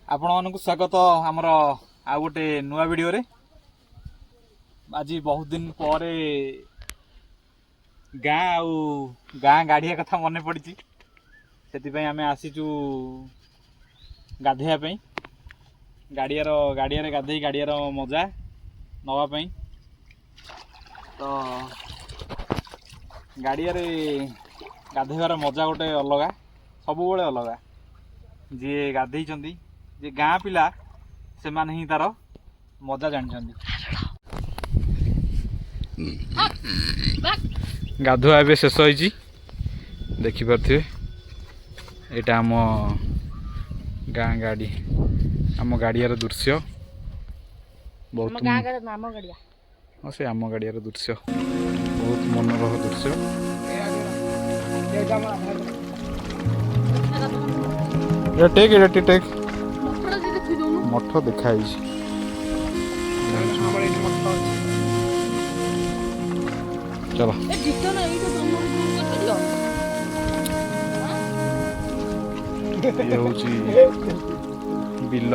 आपण मानक स्वागत आमर आउ गोटे नुआ वीडियो रे। आज बहुत दिन पर गाँ गाड़िया कथा मन पड़ी से आम आसीचु गाधेया गाड़िया गाधे गाड़ियार मजा नवापाई। तो गाड़िया गाधेबार मजा गोटे अलग सब अलग जी गाधे जे गाँ पिला से माने ही तार मजा जानी। गाधुआ ए शेष होती देखिपे यहाँ आम गाँ गाड़ी आम गाड़ियार दृश्य बहुत हाँ से आम गाड़ियार दृश्य बहुत मनोरम दृश्य। टेक टेक मठ देखाई चलो ये बिल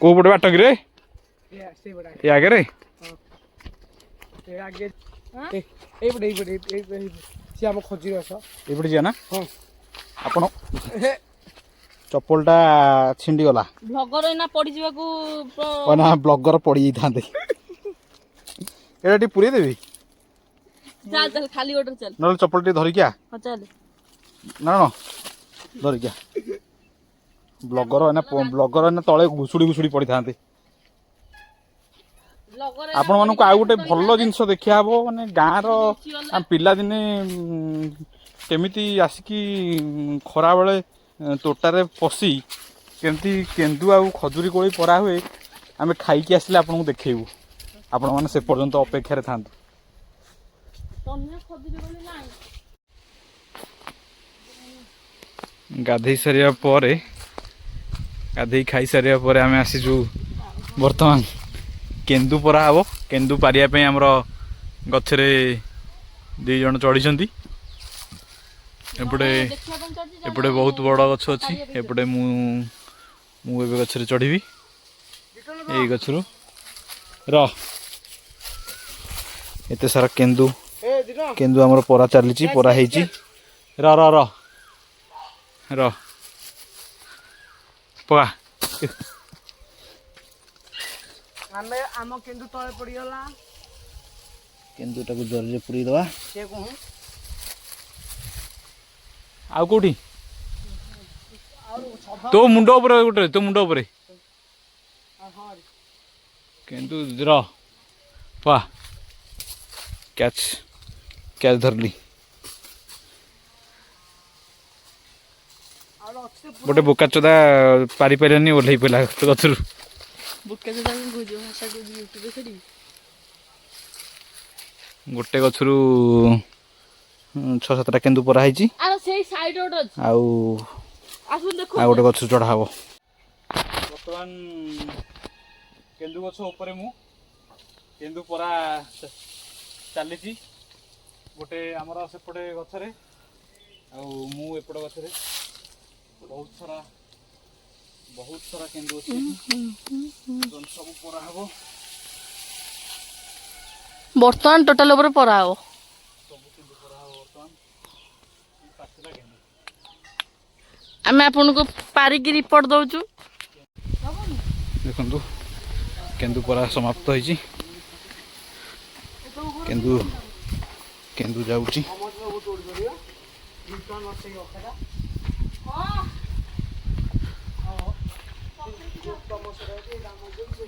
को पटे बाट कि आगे खोजी ये जा ना आपण चप्पलटा छिंडी गला ब्लॉगर एना पड़ी जीवा को ना ब्लॉगर पड़ी थांते एटा टी पुरी देबी चल चल खाली ऑर्डर चल न चप्पल टी धरि क्या हां चल ना ना धरि क्या ब्लॉगर एना तळे घुसुडी पड़ी थांते। आपण मानको आ गोटे भल्लो जिंस देखिया हबो माने गाँ रो पिला दिने केमिति आसिकी खरा बेले तोटारे पशी केमती केंदु आ खजुरी कोली परा हुए आमे खाइकी आसले आपन देखेबू आपण माने से पर्यंत अपेक्षा रे थांतु। गाधई सरिया परे गाधई खाई सरिया परे आमे आसीजु वर्तमान केंदु परा हबो केंदु पारिया पे हमर गछरे दी जण चढ़ी एपटे बहुत बड़ गछ अच्छी एपटे मु गछरे चढ़ी यही गछरू एते सारा केंदु केंदु हमर परा चली परा हेची र र र र पा आमे आम केंदु तळे पड़ी गला केंदु टाको जरी पुरी दवा से को आउ कोठी तो मुंडो ऊपर गोटे तो मुंडो ऊपर केंदु र पा कैच कैच धरली गोटे बोका चोदा पारी पारानी ओल्है पड़ा गछरू गोटे गछरू 6-7टा केंदु परा है गोटे गछ चढ़ा हम बर्तमान केंदु गछ उपरे मु केंदु परा चली गोटे आमर सेपटे गछरे मु एपट गछरे बहुत सारा केंदु अच्छी सब परा हम बर्तमान टोटल ऊपर परा हो आम आपन को पारिकी रिपोर्ट दौचु देखु केंदु परा समाप्त होइछि केंदु केंदु जाउछि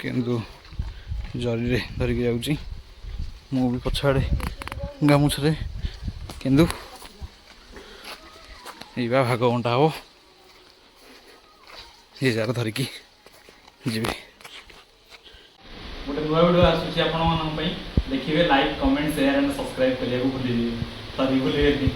केंदु जरी रे धरिक जाउछि मु भी पछाड़े गामुछरे केंदु एबा भाग घंटा हो ये जार धरिकी जीवे गोटे नुआ वीडियो आसुछि आपण मन पई देखिबे like comment share and subscribe करिया को भूलिबे भूलिबे